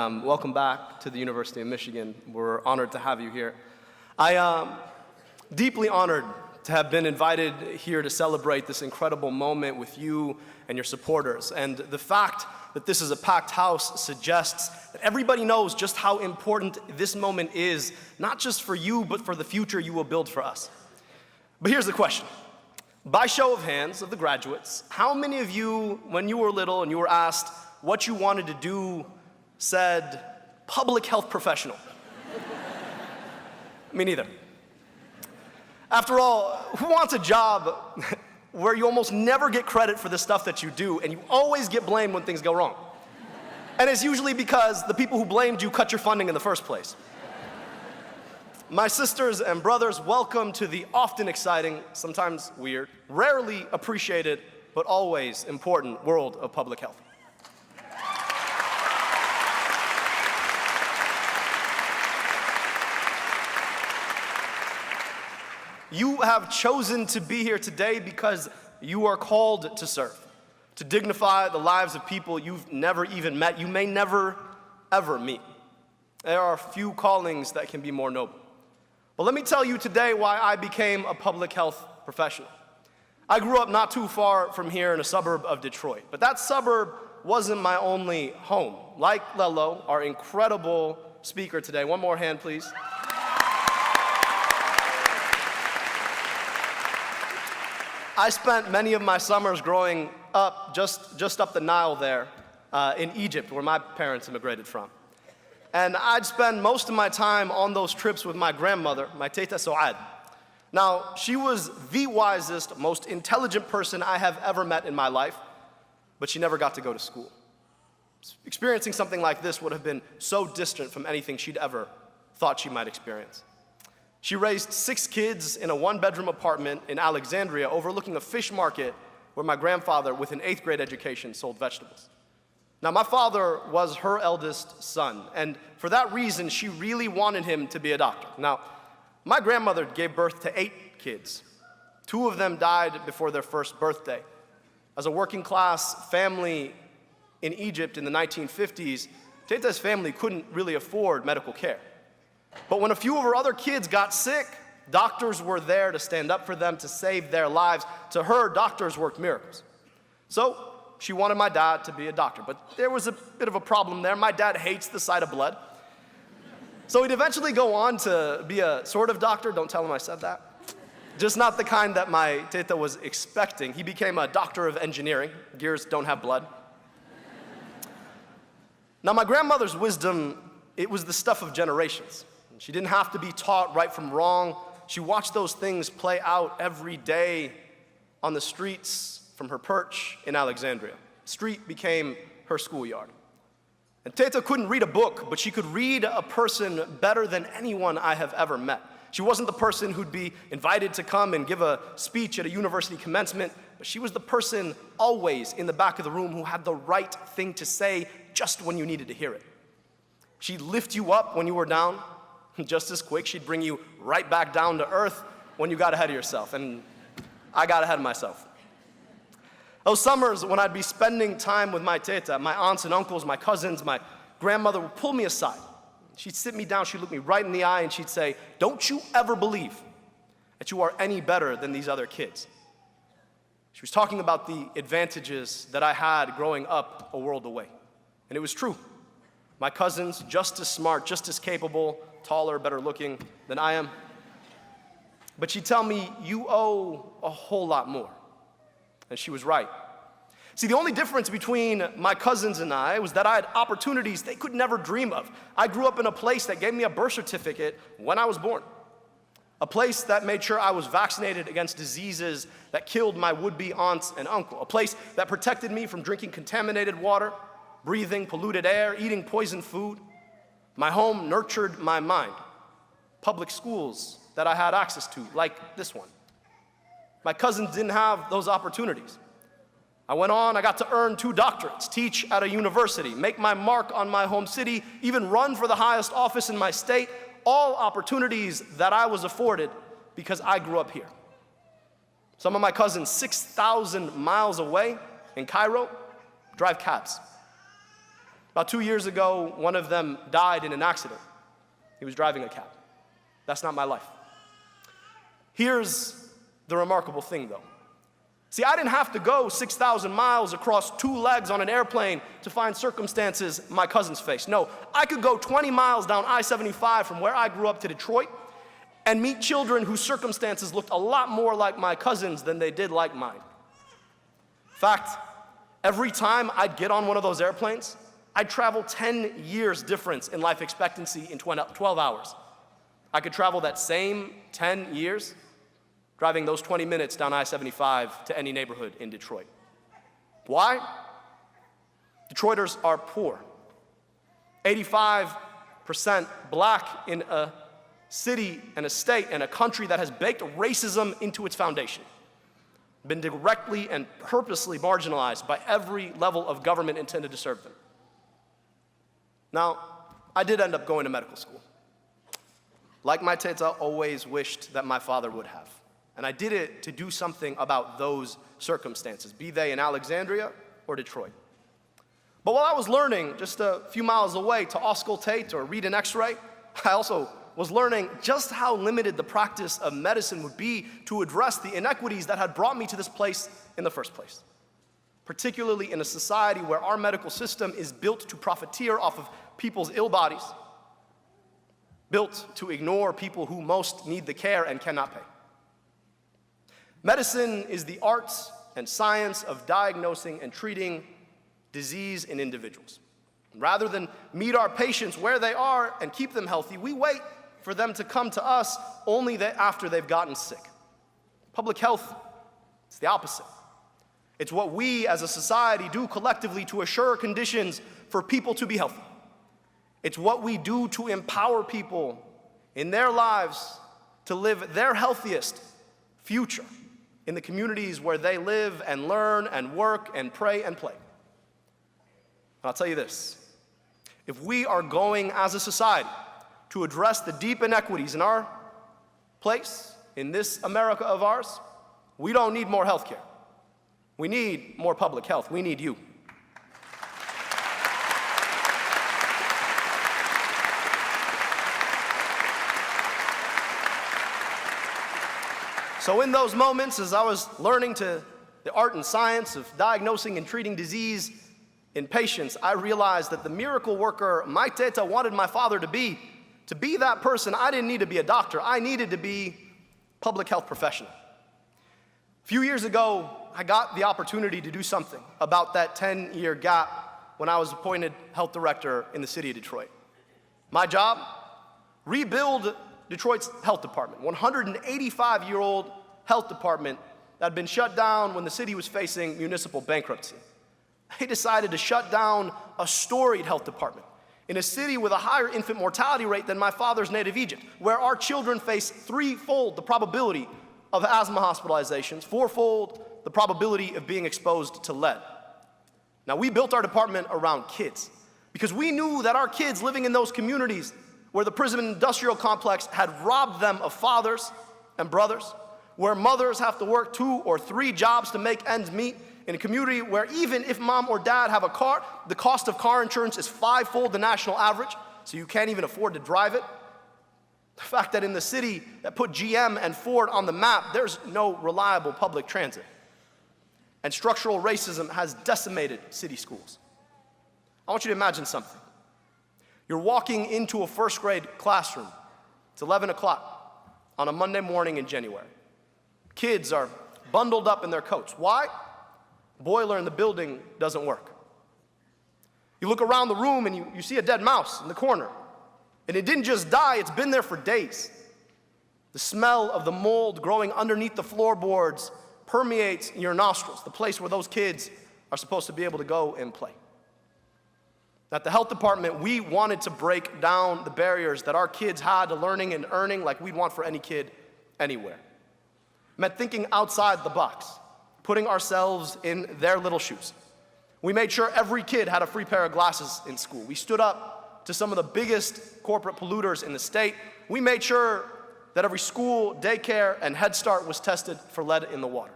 Welcome back to the University of Michigan. We're honored to have you here. I am deeply honored to have been invited here to celebrate this incredible moment with you and your supporters. And the fact that this is a packed house suggests that everybody knows just how important this moment is, not just for you, but for the future you will build for us. But here's the question. By show of hands of the graduates, how many of you, when you were little and you were asked what you wanted to do, said public health professional? Me neither. After all, who wants a job where you almost never get credit for the stuff that you do and you always get blamed when things go wrong? And it's usually because the people who blamed you cut your funding in the first place. My sisters and brothers, welcome to the often exciting, sometimes weird, rarely appreciated, but always important world of public health. You have chosen to be here today because you are called to serve, to dignify the lives of people you've never even met, you may never, ever meet. There are few callings that can be more noble. But let me tell you today why I became a public health professional. I grew up not too far from here in a suburb of Detroit, but that suburb wasn't my only home. Like Lello, our incredible speaker today, one more hand please. I spent many of my summers growing up just up the Nile there in Egypt, where my parents immigrated from. And I'd spend most of my time on those trips with my grandmother, my Teta Soad. Now, she was the wisest, most intelligent person I have ever met in my life, but she never got to go to school. Experiencing something like this would have been so distant from anything she'd ever thought she might experience. She raised 6 kids in a 1-bedroom apartment in Alexandria overlooking a fish market where my grandfather, with an 8th grade education, sold vegetables. Now, my father was her eldest son, and for that reason, she really wanted him to be a doctor. Now, my grandmother gave birth to 8 kids. 2 of them died before their first birthday. As a working-class family in Egypt in the 1950s, Teta's family couldn't really afford medical care. But when a few of her other kids got sick, doctors were there to stand up for them, to save their lives. To her, doctors worked miracles. So she wanted my dad to be a doctor, but there was a bit of a problem there. My dad hates the sight of blood. So he'd eventually go on to be a sort of doctor. Don't tell him I said that. Just not the kind that my teta was expecting. He became a doctor of engineering. Gears don't have blood. Now, my grandmother's wisdom, it was the stuff of generations. She didn't have to be taught right from wrong. She watched those things play out every day on the streets from her perch in Alexandria. The street became her schoolyard. And Teta couldn't read a book, but she could read a person better than anyone I have ever met. She wasn't the person who'd be invited to come and give a speech at a university commencement, but she was the person always in the back of the room who had the right thing to say just when you needed to hear it. She'd lift you up when you were down. Just as quick, she'd bring you right back down to earth when you got ahead of yourself, and I got ahead of myself. Those summers when I'd be spending time with my teta, my aunts and uncles, my cousins, my grandmother would pull me aside. She'd sit me down, she'd look me right in the eye, and she'd say, "Don't you ever believe that you are any better than these other kids." She was talking about the advantages that I had growing up a world away, and it was true. My cousins, just as smart, just as capable, taller, better looking than I am. But she'd tell me, "You owe a whole lot more." And she was right. See, the only difference between my cousins and I was that I had opportunities they could never dream of. I grew up in a place that gave me a birth certificate when I was born. A place that made sure I was vaccinated against diseases that killed my would-be aunts and uncle. A place that protected me from drinking contaminated water, breathing polluted air, eating poisoned food. My home nurtured my mind. Public schools that I had access to, like this one. My cousins didn't have those opportunities. I went on, I got to earn 2 doctorates, teach at a university, make my mark on my home city, even run for the highest office in my state, all opportunities that I was afforded because I grew up here. Some of my cousins, 6,000 miles away in Cairo, drive cabs. About 2 years ago, one of them died in an accident. He was driving a cab. That's not my life. Here's the remarkable thing, though. See, I didn't have to go 6,000 miles across 2 legs on an airplane to find circumstances my cousins faced. No, I could go 20 miles down I-75 from where I grew up to Detroit and meet children whose circumstances looked a lot more like my cousins than they did like mine. In fact, every time I'd get on one of those airplanes, I'd travel 10 years difference in life expectancy in 12 hours. I could travel that same 10 years driving those 20 minutes down I-75 to any neighborhood in Detroit. Why? Detroiters are poor. 85% black in a city and a state and a country that has baked racism into its foundation, been directly and purposely marginalized by every level of government intended to serve them. Now, I did end up going to medical school. Like my teta always wished that my father would have. And I did it to do something about those circumstances, be they in Alexandria or Detroit. But while I was learning just a few miles away to auscultate or read an x-ray, I also was learning just how limited the practice of medicine would be to address the inequities that had brought me to this place in the first place. Particularly in a society where our medical system is built to profiteer off of people's ill bodies, built to ignore people who most need the care and cannot pay. Medicine is the art and science of diagnosing and treating disease in individuals. Rather than meet our patients where they are and keep them healthy, we wait for them to come to us only after they've gotten sick. Public health, it's the opposite. It's what we as a society do collectively to assure conditions for people to be healthy. It's what we do to empower people in their lives to live their healthiest future in the communities where they live and learn and work and pray and play. And I'll tell you this, if we are going as a society to address the deep inequities in our place, in this America of ours, we don't need more health care. We need more public health. We need you. So in those moments, as I was learning the art and science of diagnosing and treating disease in patients, I realized that the miracle worker my teta wanted my father to be that person, I didn't need to be a doctor. I needed to be a public health professional. A few years ago, I got the opportunity to do something about that 10-year gap when I was appointed health director in the city of Detroit. My job? Rebuild Detroit's health department, 185-year-old health department that had been shut down when the city was facing municipal bankruptcy. They decided to shut down a storied health department in a city with a higher infant mortality rate than my father's native Egypt, where our children face threefold the probability of asthma hospitalizations, fourfold the probability of being exposed to lead. Now, we built our department around kids because we knew that our kids living in those communities where the prison industrial complex had robbed them of fathers and brothers, where mothers have to work 2 or 3 jobs to make ends meet, in a community where even if mom or dad have a car, the cost of car insurance is 5-fold the national average, so you can't even afford to drive it. The fact that in the city that put GM and Ford on the map, there's no reliable public transit. And structural racism has decimated city schools. I want you to imagine something. You're walking into a first grade classroom. It's 11 o'clock on a Monday morning in January. Kids are bundled up in their coats. Why? Boiler in the building doesn't work. You look around the room and you see a dead mouse in the corner. And it didn't just die, it's been there for days. The smell of the mold growing underneath the floorboards permeates your nostrils, the place where those kids are supposed to be able to go and play. At the health department, we wanted to break down the barriers that our kids had to learning and earning like we'd want for any kid anywhere. It meant thinking outside the box, putting ourselves in their little shoes. We made sure every kid had a free pair of glasses in school. We stood up to some of the biggest corporate polluters in the state. We made sure that every school, daycare, and Head Start was tested for lead in the water.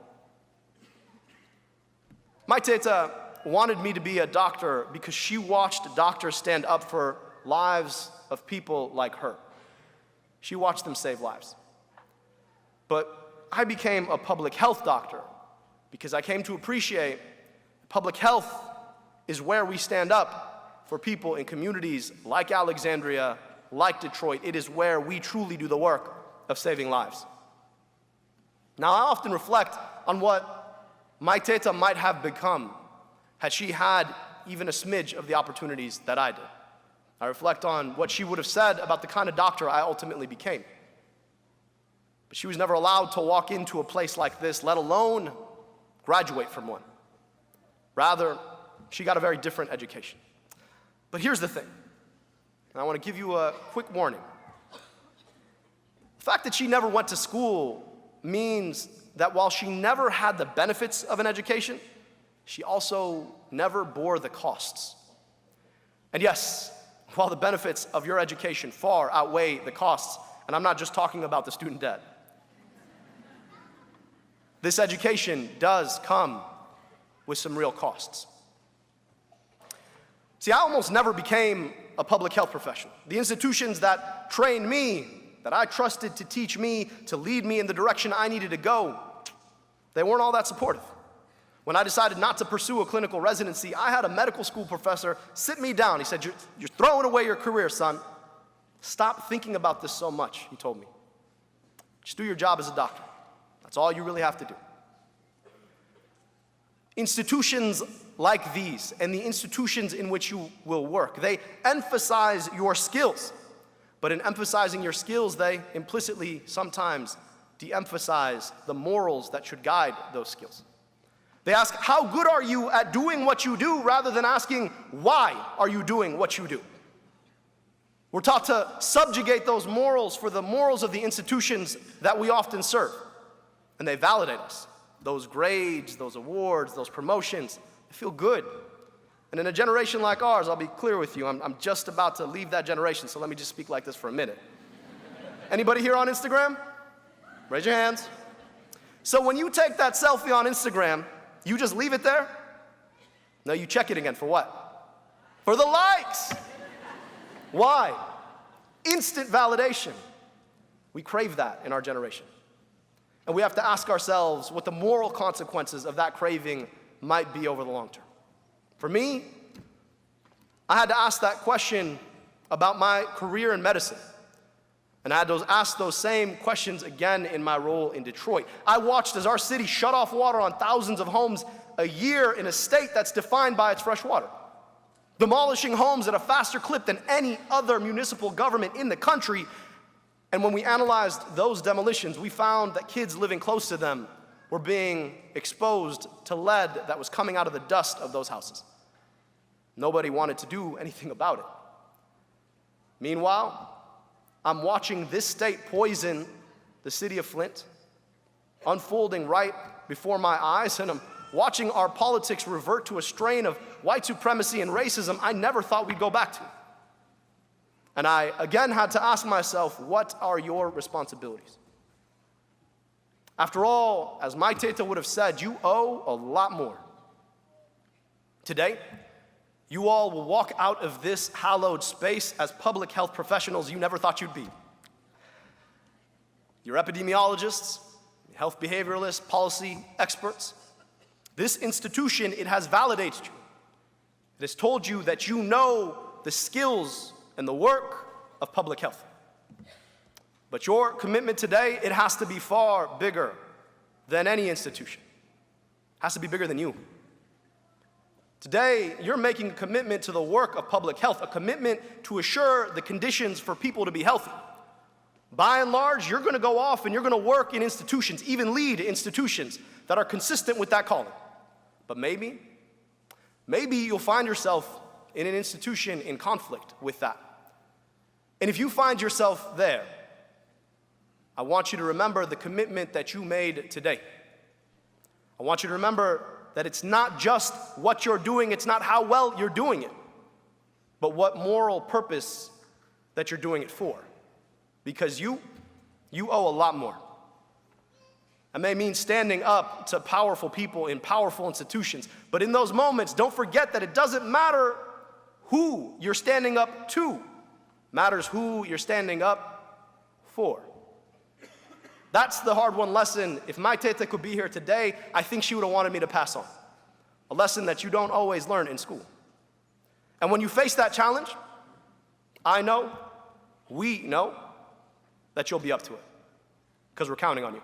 My teta wanted me to be a doctor because she watched doctors stand up for lives of people like her. She watched them save lives. But I became a public health doctor because I came to appreciate public health is where we stand up for people in communities like Alexandria, like Detroit. It is where we truly do the work of saving lives. Now, I often reflect on what my teta might have become had she had even a smidge of the opportunities that I did. I reflect on what she would have said about the kind of doctor I ultimately became. But she was never allowed to walk into a place like this, let alone graduate from one. Rather, she got a very different education. But here's the thing, and I want to give you a quick warning. The fact that she never went to school means that while she never had the benefits of an education, she also never bore the costs. And yes, while the benefits of your education far outweigh the costs, and I'm not just talking about the student debt, this education does come with some real costs. See, I almost never became a public health professional. The institutions that trained me, that I trusted to teach me, to lead me in the direction I needed to go, they weren't all that supportive. When I decided not to pursue a clinical residency, I had a medical school professor sit me down. He said, you're throwing away your career, son. Stop thinking about this so much, he told me. Just do your job as a doctor. That's all you really have to do. Institutions like these and the institutions in which you will work, they emphasize your skills. But in emphasizing your skills, they implicitly sometimes de-emphasize the morals that should guide those skills. They ask, how good are you at doing what you do, rather than asking, why are you doing what you do? We're taught to subjugate those morals for the morals of the institutions that we often serve. And they validate us. Those grades, those awards, those promotions, they feel good. And in a generation like ours, I'll be clear with you, I'm just about to leave that generation, so let me just speak like this for a minute. Anybody here on Instagram? Raise your hands. So when you take that selfie on Instagram, you just leave it there? No, you check it again. For what? For the likes. Why? Instant validation. We crave that in our generation. And we have to ask ourselves what the moral consequences of that craving might be over the long term. For me, I had to ask that question about my career in medicine. And I had to ask those same questions again in my role in Detroit. I watched as our city shut off water on thousands of homes a year in a state that's defined by its fresh water, demolishing homes at a faster clip than any other municipal government in the country. And when we analyzed those demolitions, we found that kids living close to them were being exposed to lead that was coming out of the dust of those houses. Nobody wanted to do anything about it. Meanwhile, I'm watching this state poison the city of Flint, unfolding right before my eyes, and I'm watching our politics revert to a strain of white supremacy and racism I never thought we'd go back to. And I again had to ask myself, what are your responsibilities? After all, as my teta would have said, you owe a lot more. Today, you all will walk out of this hallowed space as public health professionals you never thought you'd be. You're epidemiologists, health behavioralists, policy experts. This institution, it has validated you. It has told you that you know the skills and the work of public health. But your commitment today, it has to be far bigger than any institution. It has to be bigger than you. Today, you're making a commitment to the work of public health, a commitment to assure the conditions for people to be healthy. By and large, you're going to go off and you're going to work in institutions, even lead institutions that are consistent with that calling. But maybe you'll find yourself in an institution in conflict with that. And if you find yourself there, I want you to remember the commitment that you made today. I want you to remember that it's not just what you're doing, it's not how well you're doing it, but what moral purpose that you're doing it for. Because you owe a lot more. It may mean standing up to powerful people in powerful institutions. But in those moments, don't forget that it doesn't matter who you're standing up to. It matters who you're standing up for. That's the hard-won lesson. If my tete could be here today, I think she would have wanted me to pass on. A lesson that you don't always learn in school. And when you face that challenge, I know, we know, that you'll be up to it. Because we're counting on you.